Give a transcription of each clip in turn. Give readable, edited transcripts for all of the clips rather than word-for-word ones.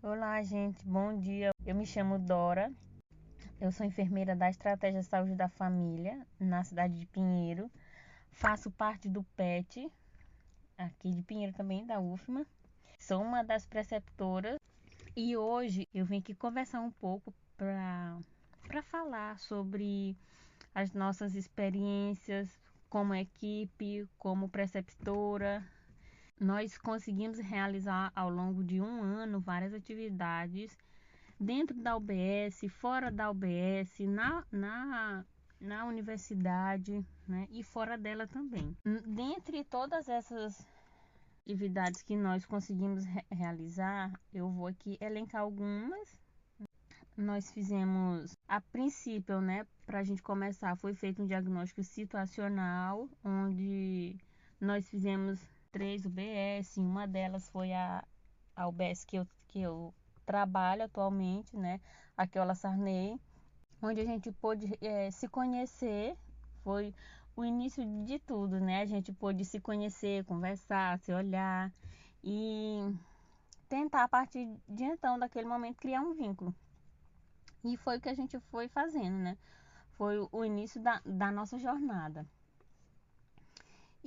Olá, gente, bom dia. Eu me chamo Dora, eu sou enfermeira da Estratégia Saúde da Família, na cidade de Pinheiro. Faço parte do PET, aqui de Pinheiro também, da UFMA. Sou uma das preceptoras e hoje eu vim aqui conversar um pouco para falar sobre as nossas experiências como equipe, como preceptora. Nós conseguimos realizar ao longo de um ano várias atividades dentro da UBS, fora da UBS, na universidade, né? E fora dela também. Dentre todas essas atividades que nós conseguimos realizar, eu vou aqui elencar algumas. Nós fizemos, a princípio, né, para a gente começar, foi feito um diagnóstico situacional, onde nós fizemos 3 UBS, uma delas foi a UBS que eu trabalho atualmente, né, a Keola Sarney, onde a gente pôde se conhecer, foi o início de tudo, né, a gente pôde se conhecer, conversar, se olhar e tentar, a partir de então, daquele momento, criar um vínculo. E foi o que a gente foi fazendo, né? Foi o início da nossa jornada.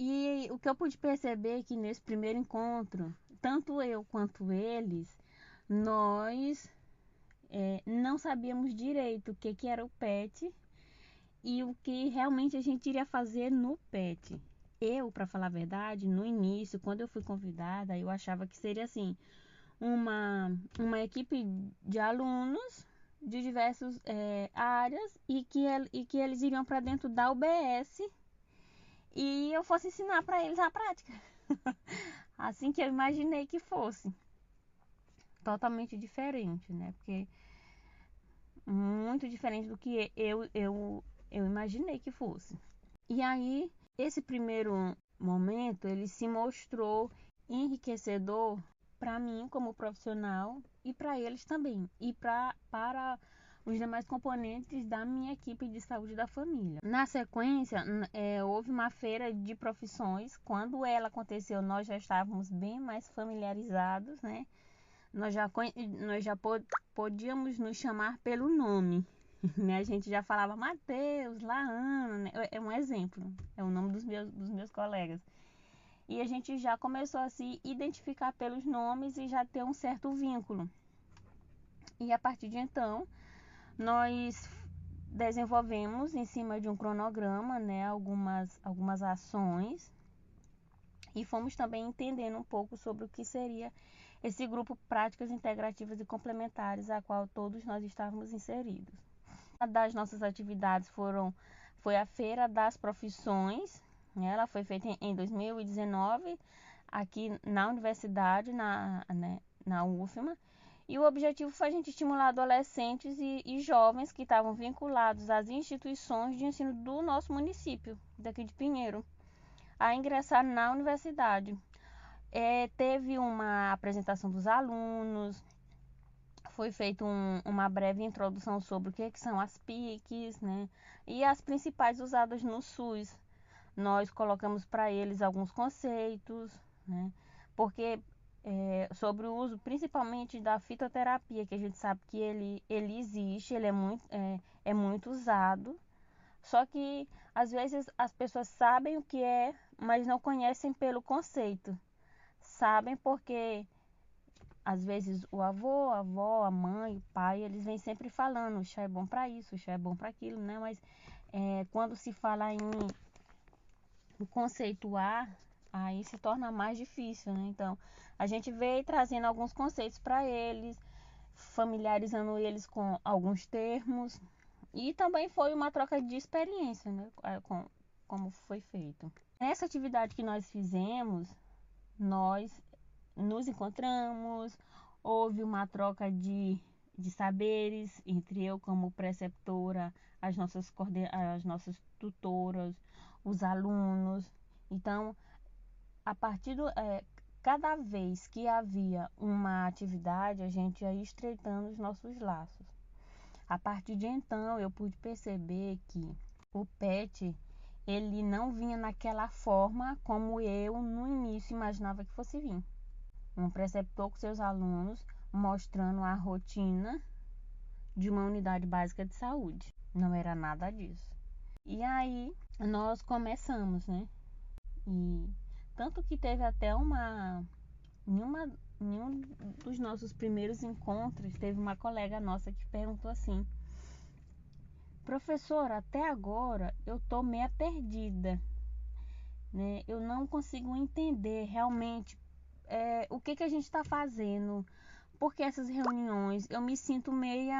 E o que eu pude perceber é que nesse primeiro encontro, tanto eu quanto eles, nós não sabíamos direito o que era o PET e o que realmente a gente iria fazer no PET. Eu, para falar a verdade, no início, quando eu fui convidada, eu achava que seria assim, uma equipe de alunos de diversas áreas e que eles iriam para dentro da UBS e eu fosse ensinar para eles a prática. Assim que eu imaginei que fosse. Totalmente diferente, né? Porque muito diferente do que eu imaginei que fosse. E aí, esse primeiro momento, ele se mostrou enriquecedor para mim como profissional e para eles também, e para os demais componentes da minha equipe de saúde da família. Na sequência, houve uma feira de profissões. Quando ela aconteceu, nós já estávamos bem mais familiarizados, né? Nós já podíamos nos chamar pelo nome, né? A gente já falava Mateus, Laana, né? É um exemplo, é o nome dos meus colegas. E a gente já começou a se identificar pelos nomes e já ter um certo vínculo. E a partir de então, nós desenvolvemos em cima de um cronograma, né, algumas ações e fomos também entendendo um pouco sobre o que seria esse grupo Práticas Integrativas e Complementares, a qual todos nós estávamos inseridos. Uma das nossas atividades foi a Feira das Profissões. Ela foi feita em 2019 aqui na universidade, na UFMA. E o objetivo foi a gente estimular adolescentes e jovens que estavam vinculados às instituições de ensino do nosso município, daqui de Pinheiro, a ingressar na universidade. Teve uma apresentação dos alunos, foi feita uma breve introdução sobre o que são as PICs, né? E as principais usadas no SUS. Nós colocamos para eles alguns conceitos, né? Porque sobre o uso principalmente da fitoterapia, que a gente sabe que ele existe, ele é muito usado. Só que às vezes as pessoas sabem o que é, mas não conhecem pelo conceito. Sabem porque às vezes o avô, a avó, a mãe, o pai, eles vêm sempre falando, o chá é bom para isso, o chá é bom para aquilo, né? Mas quando se fala em conceituar, aí se torna mais difícil, né? Então, a gente veio trazendo alguns conceitos para eles, familiarizando eles com alguns termos, e também foi uma troca de experiência, né? Como foi feito. Nessa atividade que nós fizemos, nós nos encontramos, houve uma troca de saberes entre eu como preceptora, as nossas tutoras, os alunos. Então, a partir cada vez que havia uma atividade, a gente ia estreitando os nossos laços. A partir de então, eu pude perceber que o PET ele não vinha naquela forma como eu no início imaginava que fosse vir. Um preceptor com seus alunos mostrando a rotina de uma unidade básica de saúde. Não era nada disso. E aí nós começamos, né? E tanto que teve até em um dos nossos primeiros encontros, teve uma colega nossa que perguntou assim: professora, até agora eu tô meio perdida, né? Eu não consigo entender realmente o que a gente está fazendo, porque essas reuniões eu me sinto meio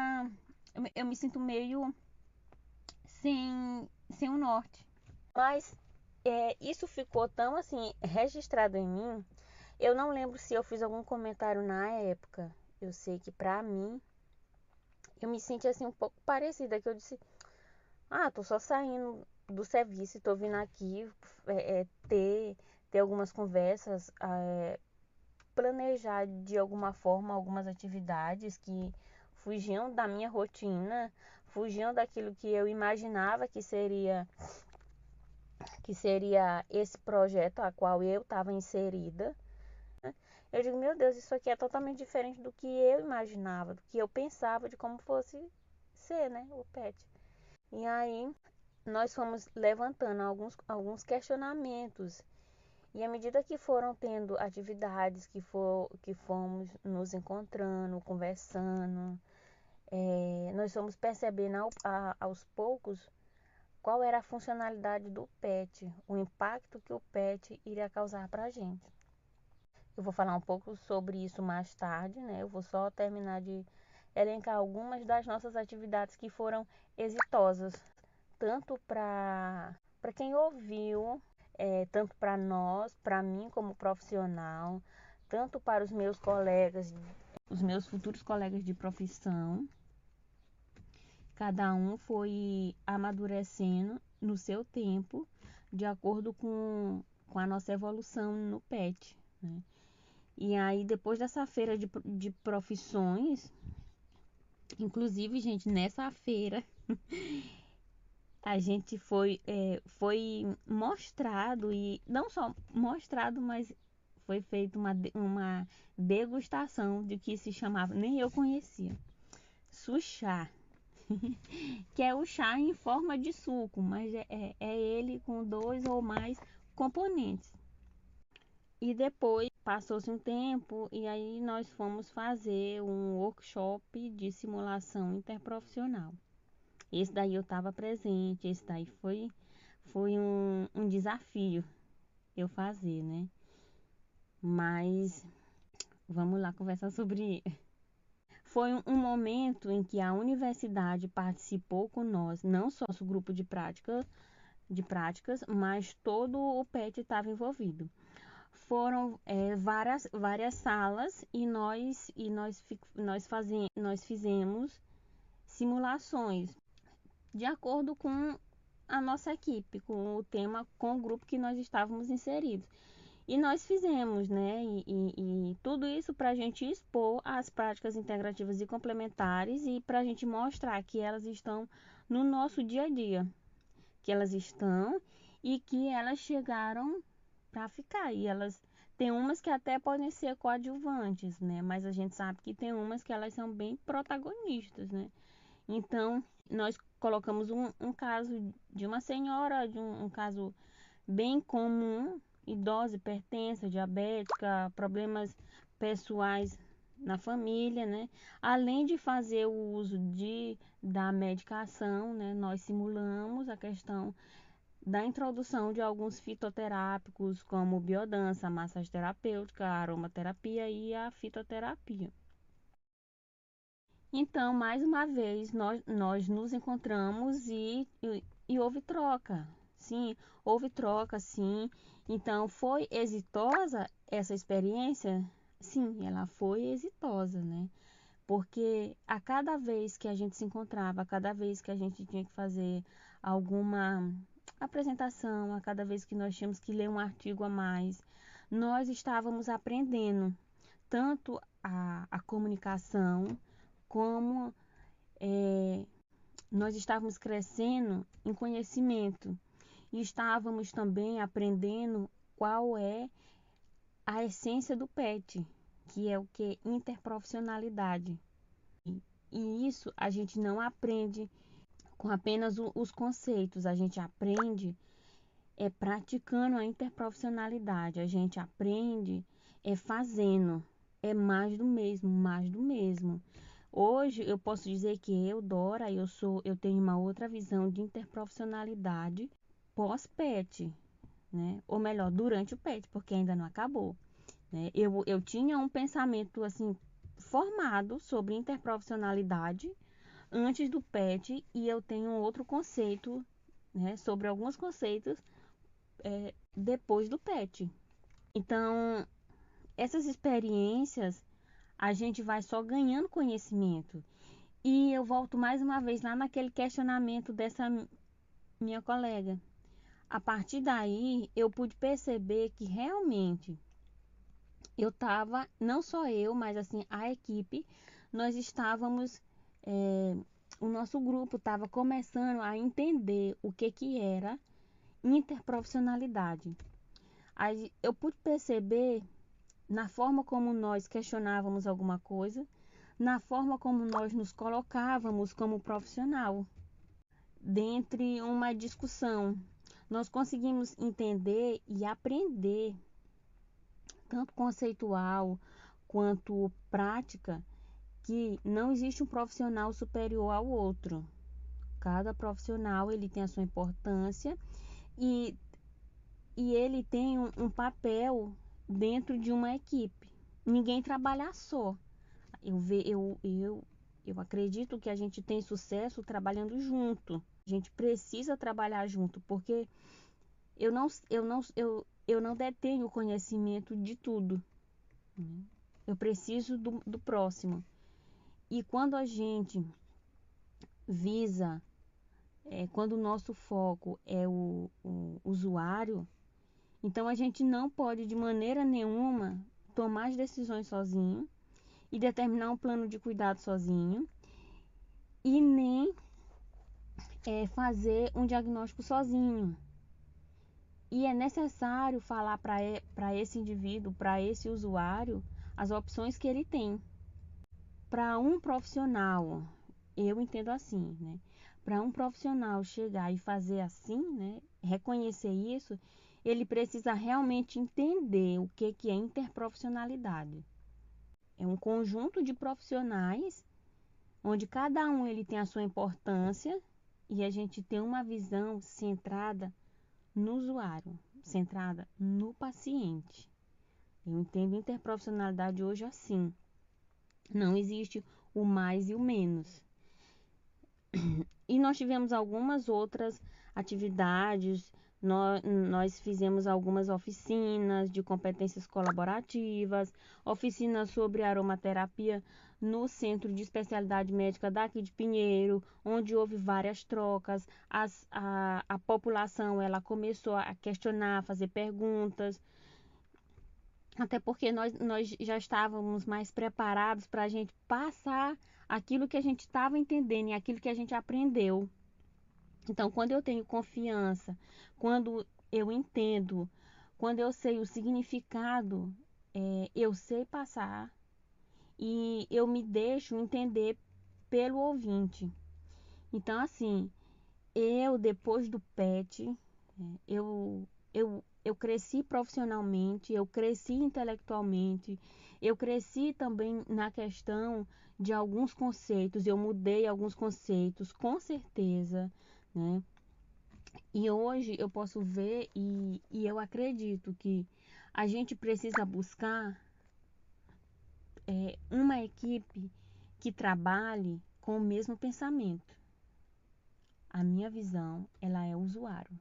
sem o norte. Mas isso ficou tão assim registrado em mim. Eu não lembro se eu fiz algum comentário na época. Eu sei que pra mim eu me senti assim um pouco parecida, que eu disse: ah, tô só saindo do serviço e tô vindo aqui ter algumas conversas, planejar de alguma forma algumas atividades que fugiam da minha rotina, fugiam daquilo que eu imaginava que seria esse projeto a qual eu estava inserida. Eu digo, meu Deus, isso aqui é totalmente diferente do que eu imaginava, do que eu pensava de como fosse ser, né, o PET. E aí nós fomos levantando alguns questionamentos. E à medida que foram tendo atividades que fomos nos encontrando, conversando, nós fomos percebendo aos poucos qual era a funcionalidade do PET, o impacto que o PET iria causar para a gente. Eu vou falar um pouco sobre isso mais tarde, né? Eu vou só terminar de elencar algumas das nossas atividades que foram exitosas, tanto para quem ouviu, tanto para nós, para mim como profissional, tanto para os meus colegas, os meus futuros colegas de profissão. Cada um foi amadurecendo no seu tempo, de acordo com a nossa evolução no PET, né? E aí, depois dessa feira de profissões, inclusive, gente, nessa feira, a gente foi mostrado, e não só mostrado, mas foi feita uma degustação de que se chamava, nem eu conhecia, suchá, que é o chá em forma de suco, mas é ele com 2 ou mais componentes. E depois passou-se um tempo e aí nós fomos fazer um workshop de simulação interprofissional. Esse daí eu estava presente, esse daí foi um desafio eu fazer, né? Mas vamos lá conversar sobre ele. Foi um momento em que a universidade participou com nós, não só o grupo de práticas, mas todo o PET estava envolvido. Foram várias salas e nós fizemos simulações de acordo com a nossa equipe, com o tema, com o grupo que nós estávamos inseridos. E nós fizemos, né? E tudo isso para a gente expor as práticas integrativas e complementares e para a gente mostrar que elas estão no nosso dia a dia, que elas estão e que elas chegaram para ficar. E elas tem umas que até podem ser coadjuvantes, né? Mas a gente sabe que tem umas que elas são bem protagonistas, né? Então, nós colocamos um caso de uma senhora, de um caso bem comum, idosa, hipertensa, diabética, problemas pessoais na família, né? Além de fazer o uso da medicação, né? Nós simulamos a questão da introdução de alguns fitoterápicos, como biodança, massagem terapêutica, aromaterapia e a fitoterapia. Então, mais uma vez, nós nos encontramos e houve troca. Sim, houve troca, sim. Então, foi exitosa essa experiência? Sim, ela foi exitosa, né? Porque a cada vez que a gente se encontrava, a cada vez que a gente tinha que fazer alguma apresentação, a cada vez que nós tínhamos que ler um artigo a mais, nós estávamos aprendendo tanto a comunicação, como nós estávamos crescendo em conhecimento e estávamos também aprendendo qual é a essência do PET, que é o que? Interprofissionalidade. E isso a gente não aprende com apenas os conceitos, a gente aprende praticando a interprofissionalidade, a gente aprende fazendo, é mais do mesmo, mais do mesmo. Hoje eu posso dizer que eu, Dora, eu tenho uma outra visão de interprofissionalidade pós-PET, né? Ou melhor, durante o PET, porque ainda não acabou, né? Eu tinha um pensamento assim formado sobre interprofissionalidade antes do PET e eu tenho outro conceito, né, sobre alguns conceitos depois do PET. Então, essas experiências a gente vai só ganhando conhecimento. E eu volto mais uma vez lá naquele questionamento dessa minha colega. A partir daí, eu pude perceber que realmente eu estava, não só eu, mas assim a equipe, nós estávamos, o nosso grupo estava começando a entender o que era interprofissionalidade. Aí eu pude perceber na forma como nós questionávamos alguma coisa, na forma como nós nos colocávamos como profissional. Dentre uma discussão, nós conseguimos entender e aprender, tanto conceitual quanto prática, que não existe um profissional superior ao outro. Cada profissional ele tem a sua importância e, e ele tem um papel dentro de uma equipe. Ninguém trabalha só. Eu acredito que a gente tem sucesso trabalhando junto. A gente precisa trabalhar junto, porque eu não detenho conhecimento de tudo. Eu preciso do próximo. E quando a gente visa, quando o nosso foco é o usuário, então a gente não pode de maneira nenhuma tomar as decisões sozinho e determinar um plano de cuidado sozinho e nem fazer um diagnóstico sozinho. E é necessário falar para esse indivíduo, para esse usuário, as opções que ele tem. Para um profissional, eu entendo assim, né? Para um profissional chegar e fazer assim, né? Reconhecer isso, ele precisa realmente entender o que é interprofissionalidade. É um conjunto de profissionais onde cada um ele tem a sua importância e a gente tem uma visão centrada no usuário, centrada no paciente. Eu entendo interprofissionalidade hoje assim. Não existe o mais e o menos. E nós tivemos algumas outras atividades, nós fizemos algumas oficinas de competências colaborativas, oficinas sobre aromaterapia no Centro de Especialidade Médica daqui de Pinheiro, onde houve várias trocas, a população ela começou a questionar, a fazer perguntas, até porque nós já estávamos mais preparados para a gente passar aquilo que a gente estava entendendo e aquilo que a gente aprendeu. Então, quando eu tenho confiança, quando eu entendo, quando eu sei o significado, eu sei passar e eu me deixo entender pelo ouvinte. Então, assim, depois do PET, eu cresci profissionalmente, eu cresci intelectualmente, eu cresci também na questão de alguns conceitos, eu mudei alguns conceitos, com certeza, né? E hoje eu posso ver e eu acredito que a gente precisa buscar uma equipe que trabalhe com o mesmo pensamento. A minha visão, ela é usuário.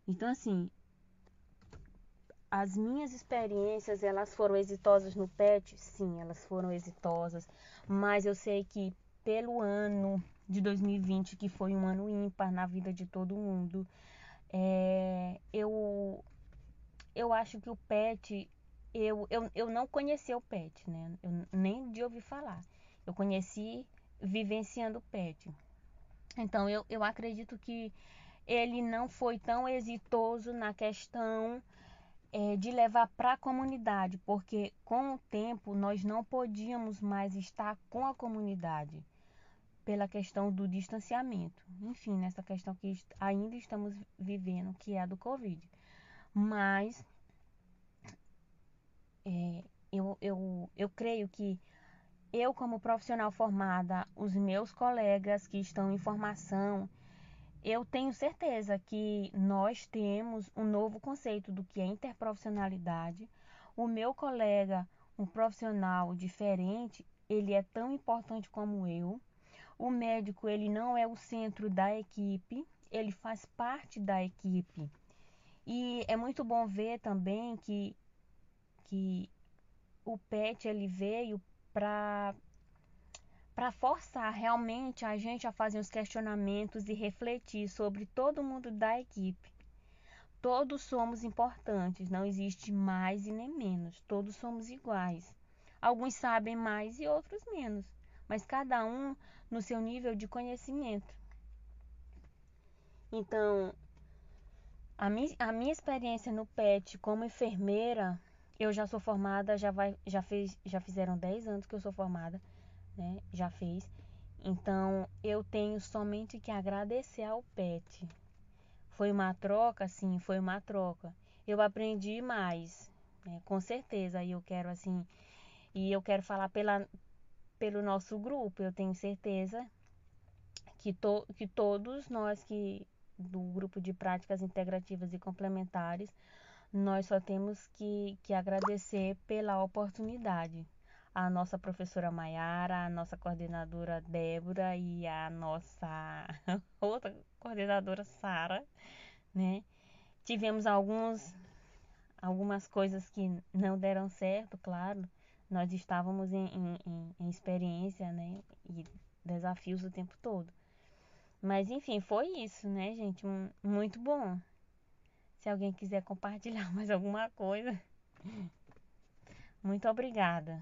Então, assim, as minhas experiências, elas foram exitosas no PET? Sim, elas foram exitosas. Mas eu sei que pelo ano de 2020, que foi um ano ímpar na vida de todo mundo, eu acho que o PET, eu não conheci o PET, né? Eu nem de ouvir falar. Eu conheci vivenciando o PET. Então, eu acredito que ele não foi tão exitoso na questão de levar para a comunidade, porque com o tempo nós não podíamos mais estar com a comunidade pela questão do distanciamento. Enfim, nessa questão que ainda estamos vivendo, que é a do Covid. Mas eu creio que eu, como profissional formada, os meus colegas que estão em formação, eu tenho certeza que nós temos um novo conceito do que é interprofissionalidade. O meu colega, um profissional diferente, ele é tão importante como eu. O médico, ele não é o centro da equipe, ele faz parte da equipe. E é muito bom ver também que o PET ele veio para forçar realmente a gente a fazer os questionamentos e refletir sobre todo mundo da equipe. Todos somos importantes, não existe mais e nem menos, todos somos iguais. Alguns sabem mais e outros menos, mas cada um no seu nível de conhecimento. Então, a minha experiência no PET como enfermeira, eu já sou formada, já fizeram 10 anos que eu sou formada, né? Já fez. Então, eu tenho somente que agradecer ao PET. Foi uma troca, sim, foi uma troca. Eu aprendi mais, né? Com certeza. E eu quero falar pelo nosso grupo. Eu tenho certeza que todos nós do grupo de práticas integrativas e complementares, nós só temos que agradecer pela oportunidade. A nossa professora Maiara, a nossa coordenadora Débora e a nossa outra coordenadora Sara, né? Tivemos algumas coisas que não deram certo, claro. Nós estávamos em experiência, né? E desafios o tempo todo. Mas enfim, foi isso, né, gente? Muito bom. Se alguém quiser compartilhar mais alguma coisa, muito obrigada.